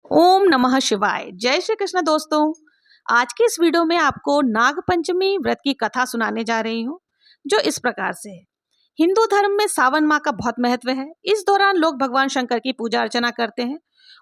ओम नमः शिवाय। जय श्री कृष्ण दोस्तों। आज की इस वीडियो में आपको नाग पंचमी व्रत की कथा सुनाने जा रही हूँ, जो इस प्रकार से है। हिंदू धर्म में सावन माह का बहुत महत्व है। इस दौरान लोग भगवान शंकर की पूजा अर्चना करते हैं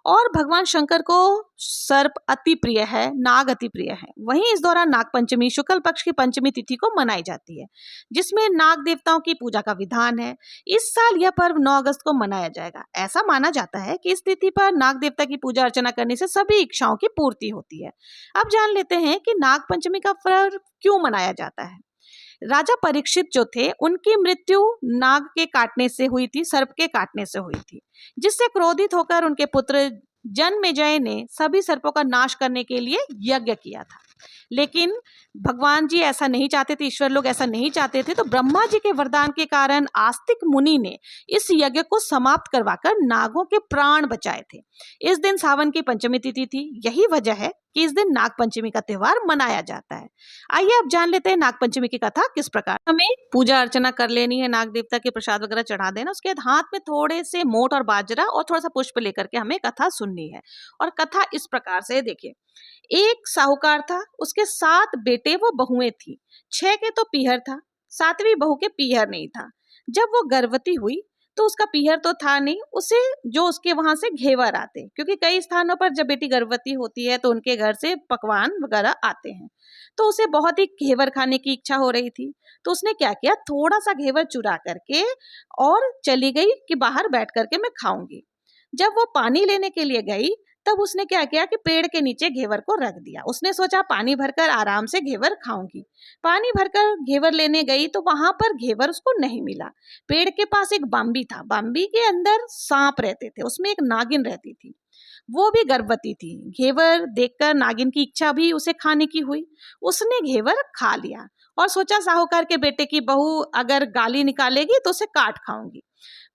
और भगवान शंकर को सर्प अति प्रिय है, नाग अति प्रिय है। वहीं इस दौरान नाग पंचमी शुक्ल पक्ष की पंचमी तिथि को मनाई जाती है, जिसमें नाग देवताओं की पूजा का विधान है। इस साल यह पर्व 9 अगस्त को मनाया जाएगा। ऐसा माना जाता है कि इस तिथि पर नाग देवता की पूजा अर्चना करने से सभी इच्छाओं की पूर्ति होती है। अब जान लेते हैं कि नाग पंचमी का पर्व क्यों मनाया जाता है। राजा परीक्षित जो थे, उनकी मृत्यु नाग के काटने से हुई थी, सर्प के काटने से हुई थी, जिससे क्रोधित होकर उनके पुत्र जन्मेजय ने सभी सर्पों का नाश करने के लिए यज्ञ किया था। लेकिन भगवान जी ऐसा नहीं चाहते थे, ईश्वर लोग ऐसा नहीं चाहते थे, तो ब्रह्मा जी के वरदान के कारण आस्तिक मुनि ने इस यज्ञ को समाप्त करवाकर नागों के प्राण बचाए थे। इस दिन सावन की पंचमी तिथि थी। यही वजह है कि इस दिन नाग पंचमी का त्योहार मनाया जाता है। आइए अब जान लेते हैं नाग पंचमी की कथा किस प्रकार। हमें पूजा अर्चना कर लेनी है, नाग देवता के प्रसाद वगैरह चढ़ा देना। उसके बाद हाथ में थोड़े से मोट और बाजरा और थोड़ा सा पुष्प लेकर के हमें कथा सुननी है। और कथा इस प्रकार से देखिए। एक साहूकार था, उसके 7 बेटे व बहुएं थी। 6 के तो पीहर था, 7वीं बहू के पीहर नहीं था। जब वो गर्भवती हुई तो उसका पीहर तो था नहीं, उसे जो उसके वहां से घेवर आते, क्योंकि कई स्थानों पर जब बेटी गर्भवती होती है तो उनके घर से पकवान वगैरह आते हैं। तो उसे बहुत ही घेवर खाने की इच्छा हो रही थी। तो उसने क्या किया, थोड़ा सा घेवर चुरा करके और चली गई कि बाहर बैठ करके मैं खाऊंगी। जब वो पानी लेने के लिए गई, तब उसने क्या किया कि पेड़ के नीचे घेवर को रख दिया। उसने सोचा पानी भरकर आराम से घेवर खाऊंगी। पानी भरकर घेवर लेने गई तो वहां पर घेवर उसको नहीं मिला। पेड़ के पास एक बाम्बी था, बाम्बी के अंदर सांप रहते थे, उसमें एक नागिन रहती थी। वो भी गर्भवती थी। घेवर देखकर नागिन की इच्छा भी उसे खाने की हुई। उसने घेवर खा लिया और सोचा साहूकार के बेटे की बहू अगर गाली निकालेगी तो उसे काट खाऊंगी,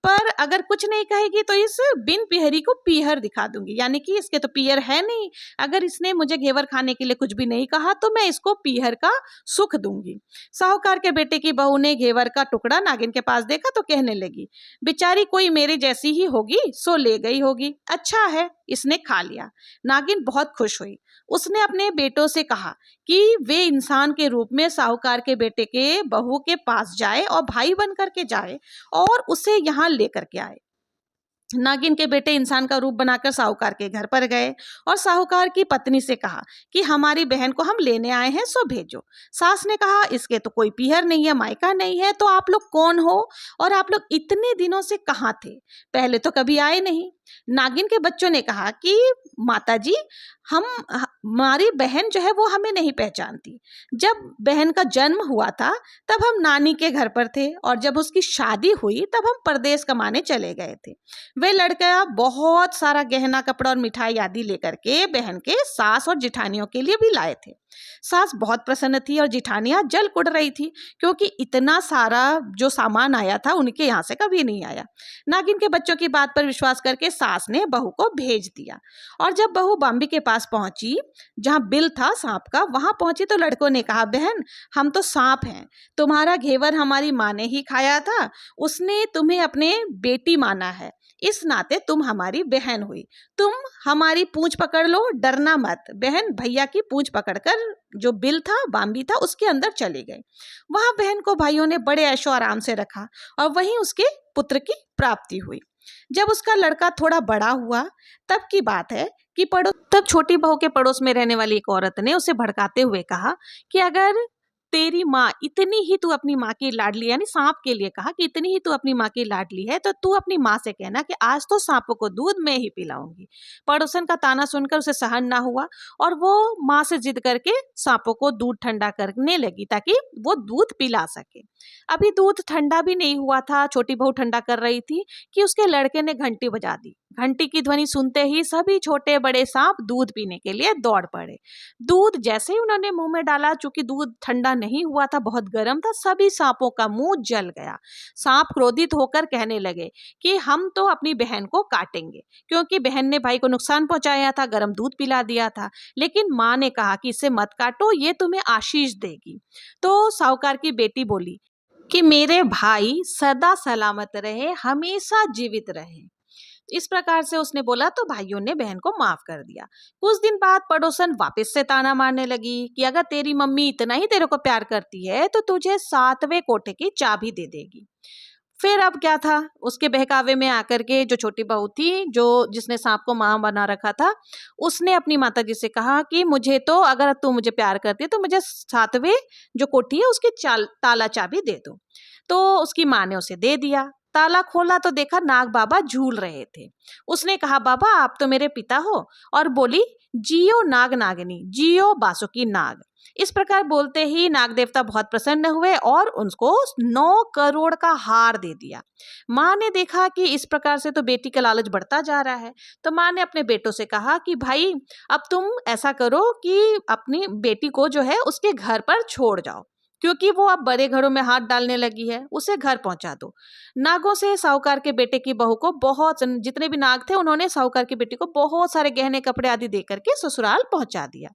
पर अगर कुछ नहीं कहेगी तो इस बिन पिहरी को पीहर दिखा दूंगी, यानी कि इसके तो पीहर है नहीं। अगर इसने मुझे घेवर खाने के लिए कुछ भी नहीं कहा तो मैं इसको पीहर का सुख दूंगी। साहूकार के बेटे की बहू ने घेवर का टुकड़ा नागिन के पास देखा तो कहने लगी, बेचारी कोई मेरे जैसी ही होगी, सो ले गई होगी। अच्छा है, इसने खा लिया। नागिन बहुत खुश हुई। उसने अपने बेटों से कहा कि वे इंसान के रूप में साहूकार के बेटे के बहू के पास जाए और भाई बन करके जाए और उसे यहाँ लेकर के आए। नागिन के बेटे इंसान का रूप बनाकर साहूकार के घर पर गए और साहूकार की पत्नी से कहा कि हमारी बहन को हम लेने आए हैं, सो भेजो। सास ने कहा, इसके तो कोई पीहर नहीं है, मायका नहीं है, तो आप लोग कौन हो और आप लोग इतने दिनों से कहाँ थे, पहले तो कभी आए नहीं। नागिन के बच्चों ने कहा कि माताजी, हमारी बहन जो है वो हमें नहीं पहचानती। जब बहन का जन्म हुआ था तब हम नानी के घर पर थे और जब उसकी शादी हुई तब हम परदेश कमाने चले गए थे। वे लड़का बहुत सारा गहना कपड़ा और मिठाई आदि लेकर के बहन के सास और जिठानियों के लिए भी लाए थे। सास बहुत प्रसन्न थी और जिठानियां जल कुड़ रही थी, क्योंकि इतना सारा जो सामान आया था उनके यहाँ से कभी नहीं आया। नागिन के बच्चों की बात पर विश्वास करके सास ने बहू को भेज दिया। और जब बहू बाम्बी के पास पहुंची, जहां बिल था सांप का, वहां पहुंची तो लड़कों ने कहा, बहन हम तो सांप हैं, तुम्हारा घेवर हमारी माँ ने ही खाया था, उसने तुम्हें अपने बेटी माना है, इस नाते तुम हमारी बहन हुई। तुम हमारी पूंछ पकड़ लो, डरना मत। बहन भैया की पूंछ पकड़कर जो बिल था, बाम्बी था, उसके अंदर चले गए। वहां बहन को भाइयों ने बड़े ऐशो आराम से रखा और वहीं उसके पुत्र की प्राप्ति हुई। जब उसका लड़का थोड़ा बड़ा हुआ, तब की बात है कि तब छोटी बहू के पड़ोस में रहने वाली एक औरत ने उसे भड़काते हुए कहा कि अगर तेरी माँ इतनी ही तू अपनी माँ की लाडली, यानी सांप के लिए कहा कि इतनी ही तू अपनी माँ की लाडली है, तो तू अपनी माँ से कहना कि आज तो सांपों को दूध मैं ही पिलाऊंगी। पड़ोसन का ताना सुनकर उसे सहन ना हुआ और वो माँ से जिद करके सांपों को दूध ठंडा करने लगी ताकि वो दूध पिला सके। अभी दूध ठंडा भी नहीं हुआ था, छोटी बहू ठंडा कर रही थी कि उसके लड़के ने घंटी बजा दी। घंटी की ध्वनि सुनते ही सभी छोटे बड़े सांप दूध पीने के लिए दौड़ पड़े। दूध जैसे ही उन्होंने मुंह में डाला, चूंकि दूध ठंडा नहीं हुआ था, बहुत गर्म था, सभी सांपों का मुंह जल गया। सांप क्रोधित होकर कहने लगे कि हम तो अपनी बहन को काटेंगे, क्योंकि बहन ने भाई को नुकसान पहुंचाया था, गर्म दूध पिला दिया था। लेकिन माँ ने कहा कि इसे मत काटो, ये तुम्हें आशीष देगी। तो साहूकार की बेटी बोली कि मेरे भाई सदा सलामत रहे, हमेशा जीवित रहे। इस प्रकार से उसने बोला तो भाइयों ने बहन को माफ कर दिया। कुछ दिन बाद पड़ोसन वापस से ताना मारने लगी कि अगर तेरी मम्मी इतना ही तेरे को प्यार करती है तो तुझे 7वें कोठे की चाबी दे देगी। फिर अब क्या था, उसके बहकावे में आकर के जो छोटी बहू थी, जो जिसने सांप को मां बना रखा था, उसने अपनी माताजी से कहा कि मुझे तो, अगर तू मुझे प्यार करती है तो मुझे 7वें जो कोठी है उसकी ताला चाबी दे दो। तो उसकी माँ ने उसे दे दिया। ताला खोला तो देखा नाग बाबा झूल रहे थे। उसने कहा, बाबा आप तो मेरे पिता हो, और बोली, जियो नाग नागिनी, जियो बासुकी नाग। इस प्रकार बोलते ही नाग देवता बहुत प्रसन्न हुए और उनको 9 करोड़ का हार दे दिया। माँ ने देखा कि इस प्रकार से तो बेटी का लालच बढ़ता जा रहा है, तो माँ ने अपने बेटों से कहा कि भाई अब तुम ऐसा करो कि अपनी बेटी को जो है उसके घर पर छोड़ जाओ, क्योंकि वो अब बड़े घरों में हाथ डालने लगी है, उसे घर पहुंचा दो। नागों से साहूकार के बेटे की बहू को बहुत, जितने भी नाग थे उन्होंने साहूकार की बेटी को बहुत सारे गहने कपड़े आदि दे करके ससुराल पहुंचा दिया।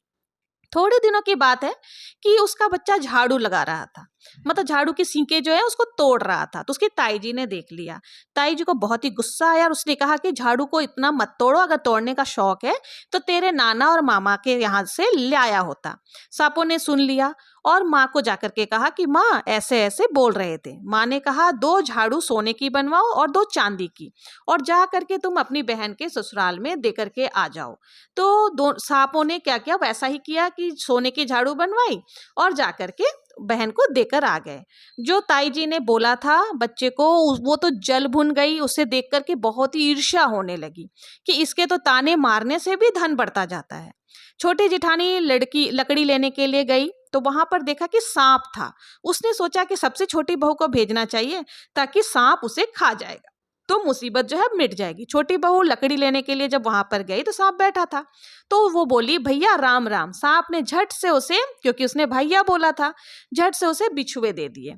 थोड़े दिनों की बात है कि उसका बच्चा झाड़ू लगा रहा था, मतलब झाड़ू की सींके जो है उसको तोड़ रहा था। तो उसकी ताई जी ने देख लिया। ताई जी को बहुत ही गुस्सा आया और उसने कहा कि झाड़ू को इतना मत तोड़ो, अगर तोड़ने का शौक है तो तेरे नाना और मामा के यहाँ से ले आया होता। सांपों ने सुन लिया और माँ को जाकर के कहा कि माँ ऐसे ऐसे बोल रहे थे। माँ ने कहा 2 झाड़ू सोने की बनवाओ और 2 चांदी की, और जा करके तुम अपनी बहन के ससुराल में दे करके आ जाओ। तो दो सांपों ने क्या किया, वैसा ही किया कि सोने की झाड़ू बनवाई और जा करके बहन को देकर आ गए। जो ताई जी ने बोला था बच्चे को, वो तो जल भुन गई। उसे देख करके बहुत ही ईर्ष्या होने लगी कि इसके तो ताने मारने से भी धन बढ़ता जाता है। छोटी जिठानी लकड़ी लेने के लिए गई तो वहां पर देखा कि सांप था। उसने सोचा कि सबसे छोटी बहू को भेजना चाहिए ताकि सांप उसे खा जाएगा तो मुसीबत जो है मिट जाएगी। छोटी बहू लकड़ी लेने के लिए जब वहां पर गई तो सांप बैठा था। तो वो बोली, भैया राम राम। सांप ने झट से उसे, क्योंकि उसने भैया बोला था, झट से उसे बिछुए दे दिए।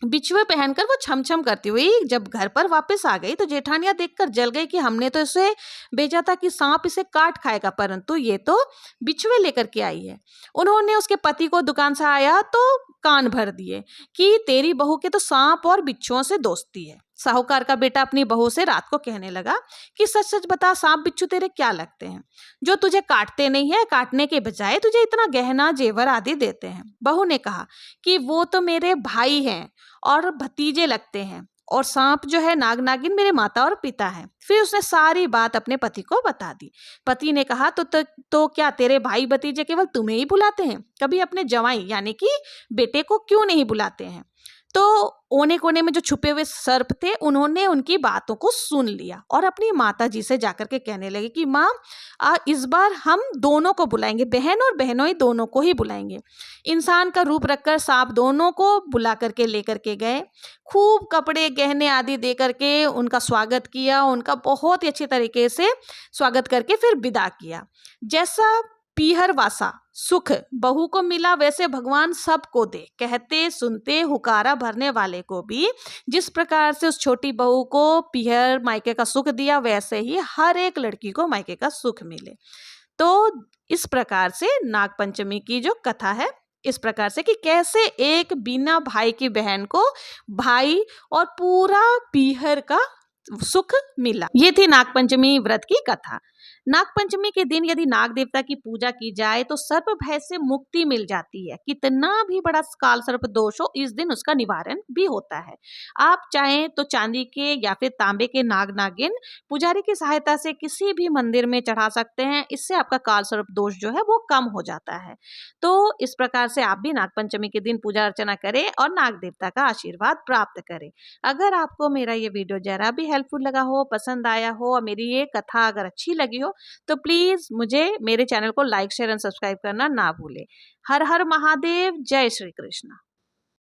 बिछुए पहनकर वो छम छम करती हुई जब घर पर वापस आ गई तो जेठानियां देखकर जल गई कि हमने तो इसे भेजा था कि सांप इसे काट खाएगा, परंतु ये तो बिछुए लेकर के आई है। उन्होंने उसके पति को दुकान से आया तो कान भर दिए कि तेरी बहू के तो सांप और बिच्छुओं से दोस्ती है। साहूकार का बेटा अपनी बहू से रात को कहने लगा कि सच सच बता, सांप बिच्छू तेरे क्या लगते हैं जो तुझे काटते नहीं है, काटने के बजाय तुझे इतना गहना जेवर आदि देते हैं। बहू ने कहा कि वो तो मेरे भाई हैं और भतीजे लगते हैं, और सांप जो है नाग नागिन मेरे माता और पिता हैं। फिर उसने सारी बात अपने पति को बता दी। पति ने कहा तो क्या तेरे भाई भतीजे केवल तुम्हें ही बुलाते हैं, कभी अपने जवाई यानी कि बेटे को क्यों नहीं बुलाते हैं? तो ओने कोने में जो छुपे हुए सर्प थे उन्होंने उनकी बातों को सुन लिया और अपनी माता जी से जाकर के कहने लगे कि माँ इस बार हम दोनों को बुलाएंगे, बहन और बहनोई दोनों को ही बुलाएंगे। इंसान का रूप रखकर सांप दोनों को बुला करके लेकर के गए। खूब कपड़े गहने आदि दे करके उनका स्वागत किया, उनका बहुत ही अच्छे तरीके से स्वागत करके फिर विदा किया। जैसा पीहर वासा सुख बहू को मिला वैसे भगवान सबको दे, कहते सुनते हुकारा भरने वाले को भी जिस प्रकार से उस छोटी बहू को पीहर मायके का सुख दिया वैसे ही हर एक लड़की को मायके का सुख मिले। तो इस प्रकार से नाग पंचमी की जो कथा है, इस प्रकार से कि कैसे एक बिना भाई की बहन को भाई और पूरा पीहर का सुख मिला। ये थी नागपंचमी व्रत की कथा। नागपंचमी के दिन यदि नाग देवता की पूजा की जाए तो सर्प भय से मुक्ति मिल जाती है। कितना भी बड़ा काल सर्प दोष हो, इस दिन उसका निवारण भी होता है। आप चाहें तो चांदी के या फिर तांबे के नाग नागिन पुजारी की सहायता से किसी भी मंदिर में चढ़ा सकते हैं। इससे आपका काल सर्प दोष जो है वो कम हो जाता है। तो इस प्रकार से आप भी नागपंचमी के दिन पूजा अर्चना करें और नाग देवता का आशीर्वाद प्राप्त करें। अगर आपको मेरा ये वीडियो जरा भी हेल्पफुल लगा हो, पसंद आया हो और मेरी ये कथा अगर अच्छी लगी हो तो प्लीज मुझे मेरे चैनल को लाइक शेयर एंड सब्सक्राइब करना ना भूलें। हर हर महादेव, जय श्री कृष्ण।